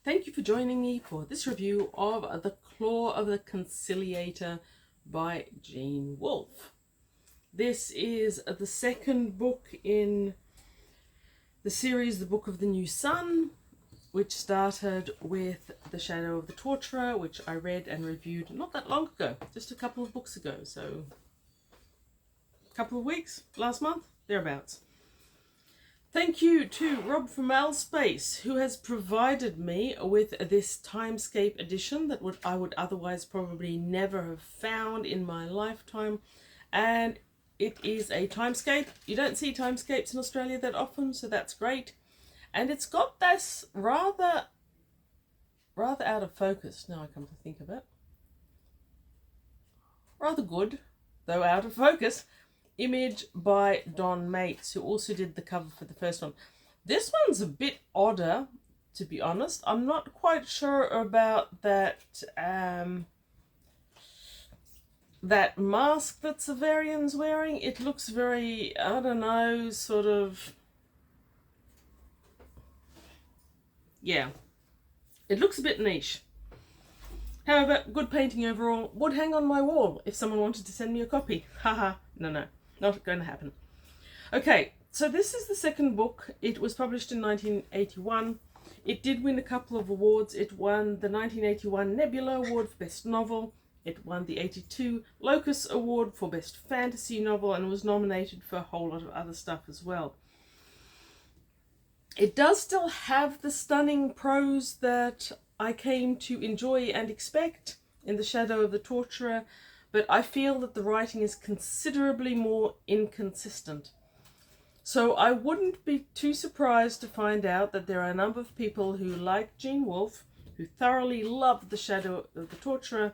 Thank you for joining me for this review of The Claw of the Conciliator by Gene Wolfe. This is the second book in the series, The Book of the New Sun, which started with The Shadow of the Torturer, which I read and reviewed not that long ago, just a couple of books ago, so a couple of weeks, last month, thereabouts. Thank you to Rob from Malspace, who has provided me with this Timescape edition that I would otherwise probably never have found in my lifetime. And it is a Timescape. You don't see Timescapes in Australia that often, so that's great. And it's got this rather out of focus, now I come to think of it. Rather good, though out of focus, image by Don Mates, who also did the cover for the first one. This one's a bit odder, to be honest. I'm not quite sure about that that mask that Severian's wearing. It looks very, I don't know, sort of, yeah, it looks a bit niche. However, good painting overall. Would hang on my wall if someone wanted to send me a copy. Haha, no, not going to happen. Okay, so this is the second book. It was published in 1981. It did win a couple of awards. It won the 1981 Nebula Award for Best Novel. It won the 82 Locus Award for Best Fantasy Novel and was nominated for a whole lot of other stuff as well. It does still have the stunning prose that I came to enjoy and expect in The Shadow of the Torturer, but I feel that the writing is considerably more inconsistent. So I wouldn't be too surprised to find out that there are a number of people who, like Gene Wolfe, who thoroughly loved The Shadow of the Torturer,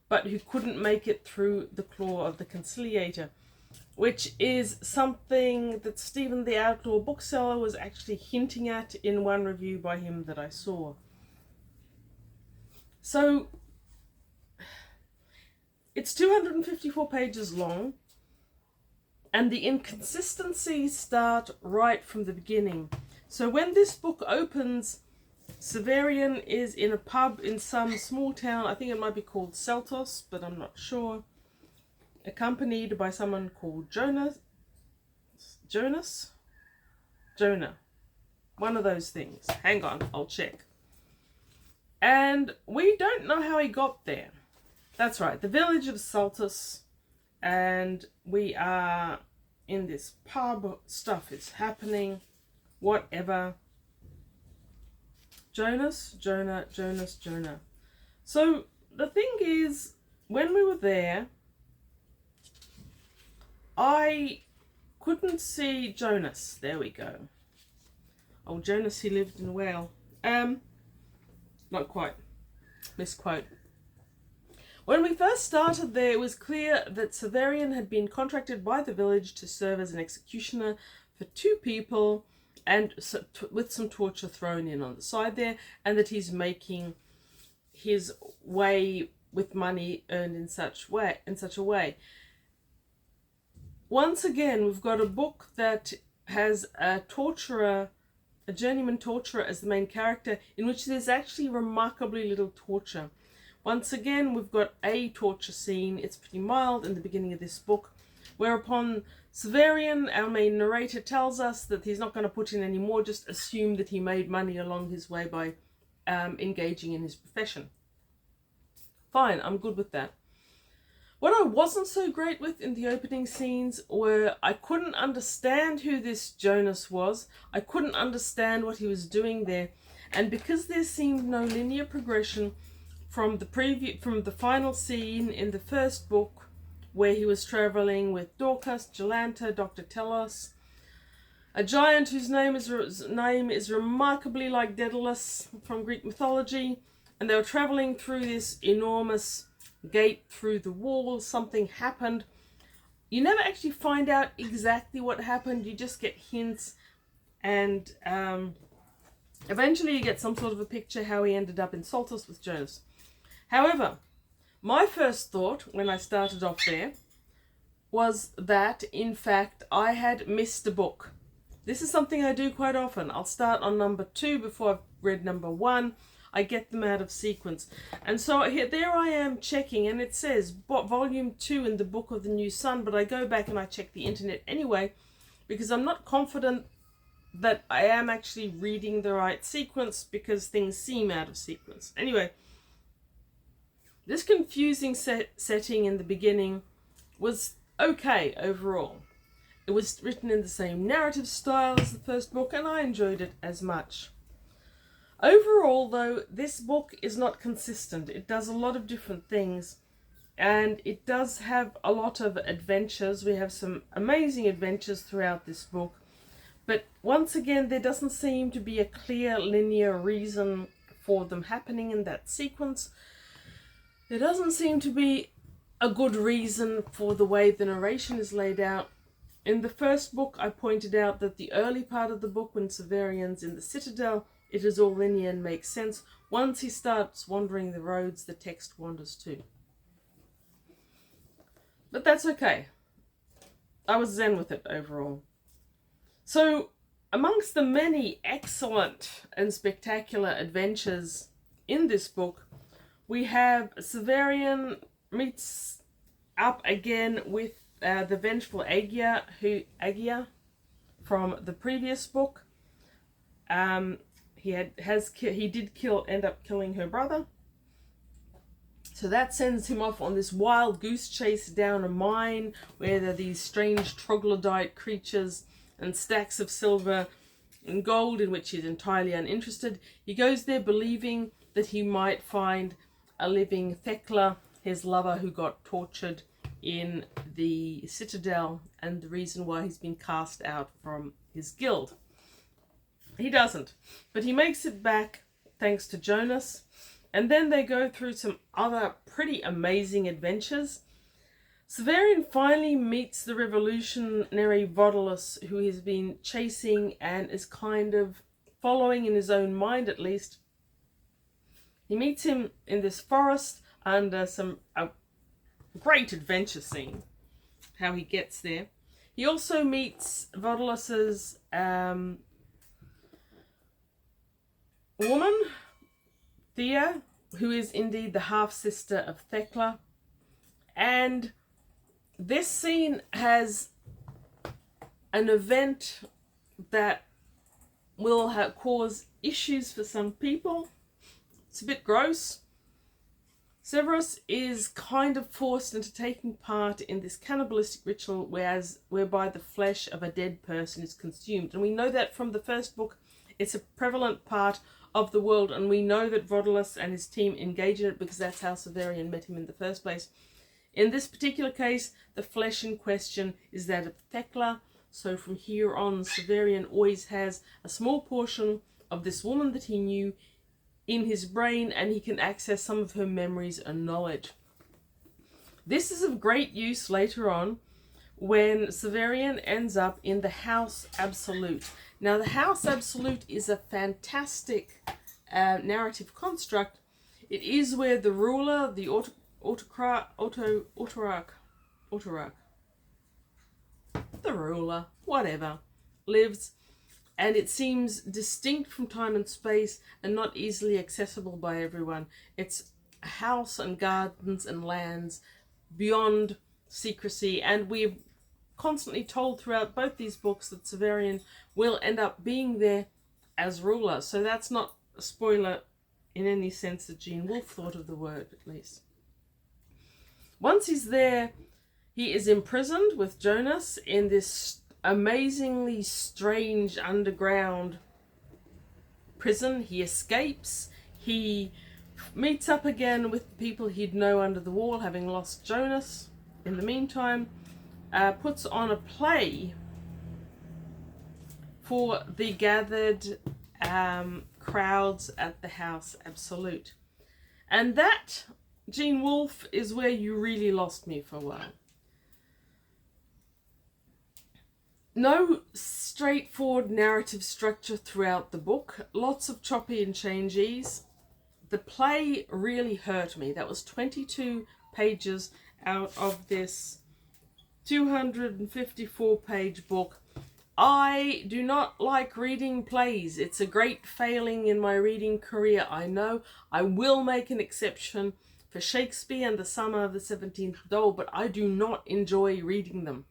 but who couldn't make it through The Claw of the Conciliator, which is something that Stephen the Outlaw Bookseller was actually hinting at in one review by him that I saw. So it's 254 pages long, and the inconsistencies start right from the beginning. So when this book opens, Severian is in a pub in some small town, I think it might be called Seltos, but I'm not sure, accompanied by someone called Jonah, one of those things. Hang on, I'll check. And we don't know how he got there. That's right, the village of Saltus, and we are in this pub, stuff is happening, whatever. Jonah. So the thing is, when we were there, I couldn't see Jonas. There we go. Oh, Jonas, he lived in a whale. Not quite. Misquote. When we first started there, it was clear that Severian had been contracted by the village to serve as an executioner for two people, and with some torture thrown in on the side there, and that he's making his way with money earned in such a way. Once again, we've got a book that has a torturer, a journeyman torturer as the main character, in which there's actually remarkably little torture. Once again, we've got a torture scene. It's pretty mild in the beginning of this book, whereupon Severian, our main narrator, tells us that he's not going to put in any more, just assume that he made money along his way by engaging in his profession. Fine, I'm good with that. What I wasn't so great with in the opening scenes were I couldn't understand who this Jonas was. I couldn't understand what he was doing there. And because there seemed no linear progression from the final scene in the first book, where he was travelling with Dorcas, Jolanta, Dr. Telos, a giant whose name is remarkably like Daedalus from Greek mythology, and they were travelling through this enormous gate through the wall. Something happened. You never actually find out exactly what happened. You just get hints, and eventually you get some sort of a picture how he ended up in Saltus with Jonas. However, my first thought when I started off there was that, in fact, I had missed a book. This is something I do quite often. I'll start on number 2 before I've read number 1. I get them out of sequence. And so here, there I am checking, and it says volume 2 in the Book of the New Sun, but I go back and I check the internet anyway, because I'm not confident that I am actually reading the right sequence, because things seem out of sequence. Anyway, this confusing setting in the beginning was okay overall. It was written in the same narrative style as the first book, and I enjoyed it as much. Overall, though, this book is not consistent. It does a lot of different things, and it does have a lot of adventures. We have some amazing adventures throughout this book, but once again, there doesn't seem to be a clear linear reason for them happening in that sequence. There doesn't seem to be a good reason for the way the narration is laid out. In the first book, I pointed out that the early part of the book, when Severian's in the Citadel, it is all linear and makes sense. Once he starts wandering the roads, the text wanders too. But that's okay. I was zen with it overall. So, amongst the many excellent and spectacular adventures in this book, we have Severian meets up again with the vengeful Agia from the previous book. He did end up killing her brother. So that sends him off on this wild goose chase down a mine where there are these strange troglodyte creatures and stacks of silver and gold in which he's entirely uninterested. He goes there believing that he might find a living Thekla, his lover who got tortured in the Citadel, and the reason why he's been cast out from his guild. He doesn't, but he makes it back thanks to Jonas, and then they go through some other pretty amazing adventures. Severian finally meets the revolutionary Vodalus, who he's been chasing and is kind of following in his own mind at least. He meets him in this forest under a great adventure scene, how he gets there. He also meets Vodalus's woman, Thea, who is indeed the half-sister of Thekla. And this scene has an event that will cause issues for some people. It's a bit gross. Severus is kind of forced into taking part in this cannibalistic ritual whereby the flesh of a dead person is consumed. And we know that from the first book. It's a prevalent part of the world, and we know that Vodalus and his team engage in it because that's how Severian met him in the first place. In this particular case, the flesh in question is that of Thekla. So from here on, Severian always has a small portion of this woman that he knew in his brain, and he can access some of her memories and knowledge. This is of great use later on when Severian ends up in the House Absolute. Now, the House Absolute is a fantastic narrative construct. It is where the ruler, the autocrat, the ruler, whatever, lives, and it seems distinct from time and space and not easily accessible by everyone. It's a house and gardens and lands beyond secrecy, and we're constantly told throughout both these books that Severian will end up being there as ruler. So that's not a spoiler in any sense that Gene Wolfe thought of the word, at least. Once he's there, he is imprisoned with Jonas in this amazingly strange underground prison. He escapes. He meets up again with the people he'd know under the wall, having lost Jonas in the meantime. Puts on a play for the gathered crowds at the House Absolute. And that, Gene Wolfe, is where you really lost me for a while. No straightforward narrative structure throughout the book. Lots of choppy and changies. The play really hurt me. That was 22 pages out of this 254-page book. I do not like reading plays. It's a great failing in my reading career, I know. I will make an exception for Shakespeare and the Summer of the 17th Doll, but I do not enjoy reading them.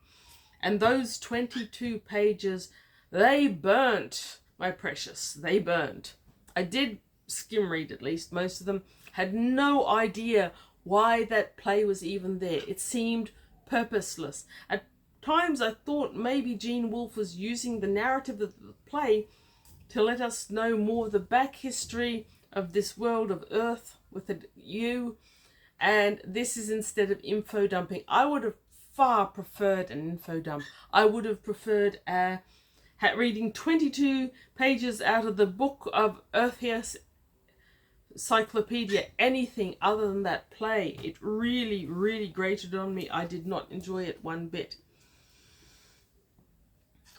And those 22 pages, they burnt, my precious. They burnt. I did skim read at least, most of them. Had no idea why that play was even there. It seemed purposeless. At times I thought maybe Gene Wolfe was using the narrative of the play to let us know more of the back history of this world of Earth with a U, and this is instead of info dumping. I would have far preferred an info dump. I would have preferred reading 22 pages out of the book of Earth Cyclopedia, anything other than that play. It really, really grated on me. I did not enjoy it one bit.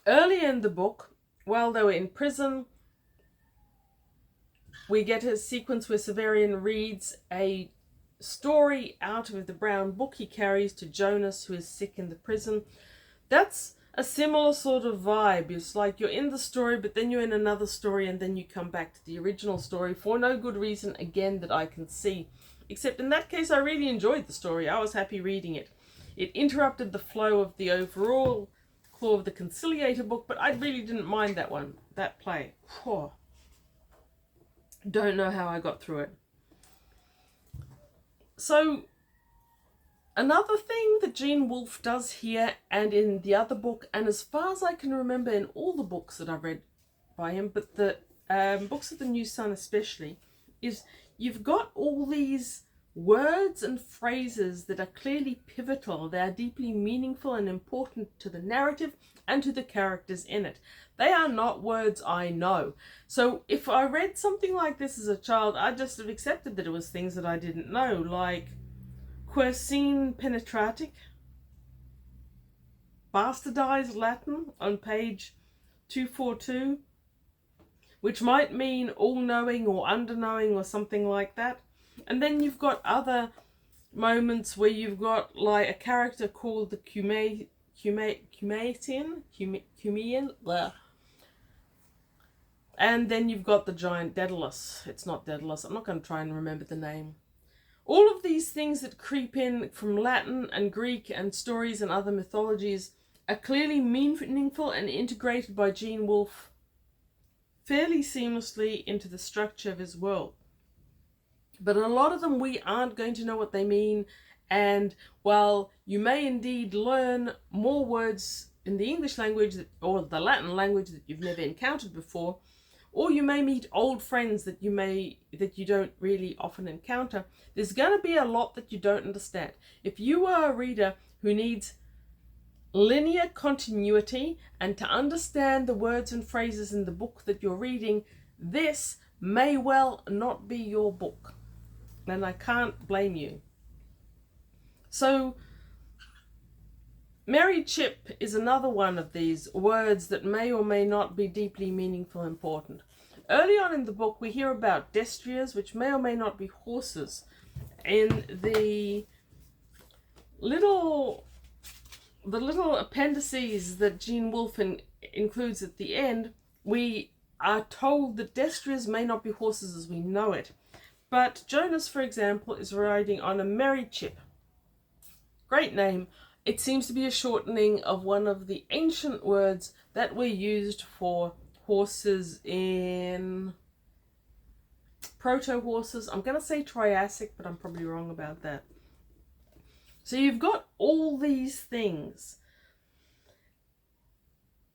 Earlier in the book, while they were in prison, we get a sequence where Severian reads a story out of the brown book he carries to Jonas, who is sick in the prison. That's a similar sort of vibe. It's like you're in the story, but then you're in another story, and then you come back to the original story for no good reason, again, that I can see. Except in that case, I really enjoyed the story. I was happy reading it. It interrupted the flow of the overall flow of the Conciliator book, but I really didn't mind that one, that play. Whew. Don't know how I got through it. So, another thing that Gene Wolfe does here and in the other book, and as far as I can remember in all the books that I've read by him, but the books of the New Sun especially, is you've got all these words and phrases that are clearly pivotal. They are deeply meaningful and important to the narrative and to the characters in it. They are not words I know. So if I read something like this as a child, I just have accepted that it was things that I didn't know, like quercene penetratic, bastardized Latin on page 242, which might mean all-knowing or under-knowing or something like that. And then you've got other moments where you've got like a character called the Cumean, and then you've got the giant Daedalus. It's not Daedalus. I'm not going to try and remember the name. All of these things that creep in from Latin and Greek and stories and other mythologies are clearly meaningful and integrated by Gene Wolfe fairly seamlessly into the structure of his world. But a lot of them we aren't going to know what they mean, and while you may indeed learn more words in the English language or the Latin language that you've never encountered before, or you may meet old friends that you don't really often encounter, there's going to be a lot that you don't understand. If you are a reader who needs linear continuity and to understand the words and phrases in the book that you're reading, this may well not be your book. And I can't blame you. So, Merry Chip is another one of these words that may or may not be deeply meaningful and important. Early on in the book, we hear about destriers, which may or may not be horses. In the little appendices that Gene Wolfe includes at the end, we are told that destriers may not be horses as we know it. But Jonas, for example, is riding on a Merry Chip. Great name. It seems to be a shortening of one of the ancient words that were used for horses in proto-horses. I'm going to say Triassic, but I'm probably wrong about that. So you've got all these things.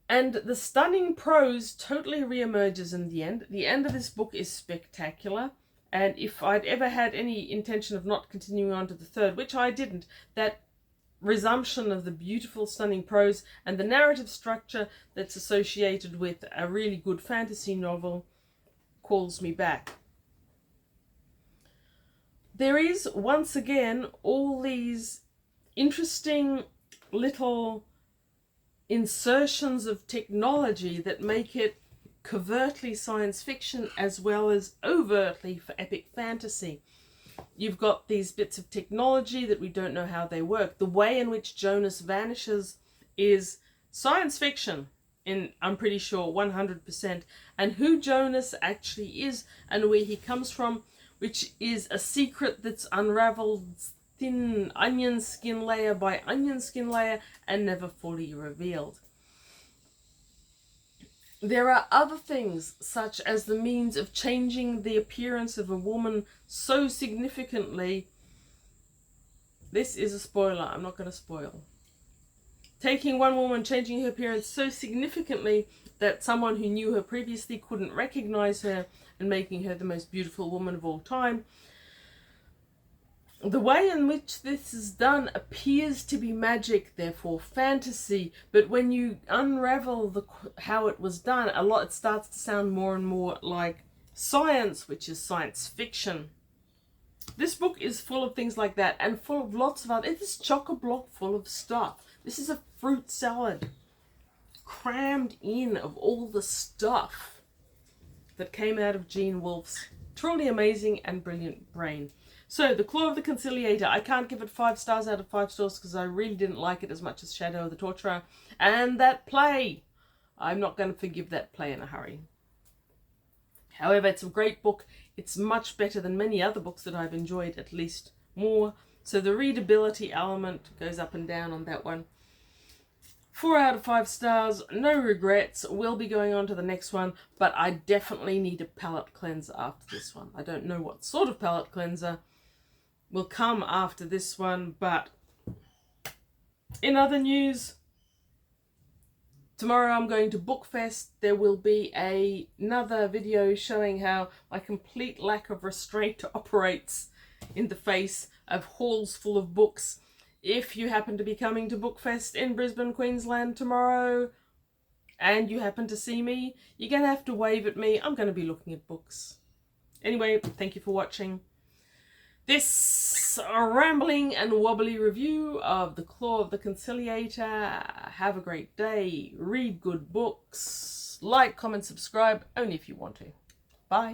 And the stunning prose totally reemerges in the end. The end of this book is spectacular. And if I'd ever had any intention of not continuing on to the third, which I didn't, that resumption of the beautiful, stunning prose and the narrative structure that's associated with a really good fantasy novel calls me back. There is, once again, all these interesting little insertions of technology that make it covertly science fiction as well as overtly for epic fantasy. You've got these bits of technology that we don't know how they work. The way in which Jonas vanishes is science fiction. I'm pretty sure 100%, and who Jonas actually is and where he comes from, which is a secret that's unraveled thin onion skin layer by onion skin layer and never fully revealed. There are other things, such as the means of changing the appearance of a woman so significantly. This is a spoiler, I'm not going to spoil. Taking one woman, changing her appearance so significantly that someone who knew her previously couldn't recognize her, and making her the most beautiful woman of all time. The way in which this is done appears to be magic, therefore fantasy, but when you unravel how it was done, it starts to sound more and more like science, which is science fiction. This book is full of things like that, and full of lots of other. It is chock-a-block full of stuff. This is a fruit salad crammed in of all the stuff that came out of Gene Wolfe's truly amazing and brilliant brain. So, The Claw of the Conciliator, I can't give it 5 stars out of 5 stars because I really didn't like it as much as Shadow of the Torturer. And that play, I'm not going to forgive that play in a hurry. However, it's a great book. It's much better than many other books that I've enjoyed, at least more. So the readability element goes up and down on that one. 4 out of 5 stars, no regrets. We'll be going on to the next one, but I definitely need a palate cleanser after this one. I don't know what sort of palate cleanser will come after this one, but in other news, tomorrow I'm going to Bookfest. There will be another video showing how my complete lack of restraint operates in the face of halls full of books. If you happen to be coming to Bookfest in Brisbane, Queensland tomorrow, and you happen to see me, you're going to have to wave at me. I'm going to be looking at books. Anyway, thank you for watching this rambling and wobbly review of The Claw of the Conciliator. Have a great day. Read good books. Like, comment, subscribe, only if you want to. Bye.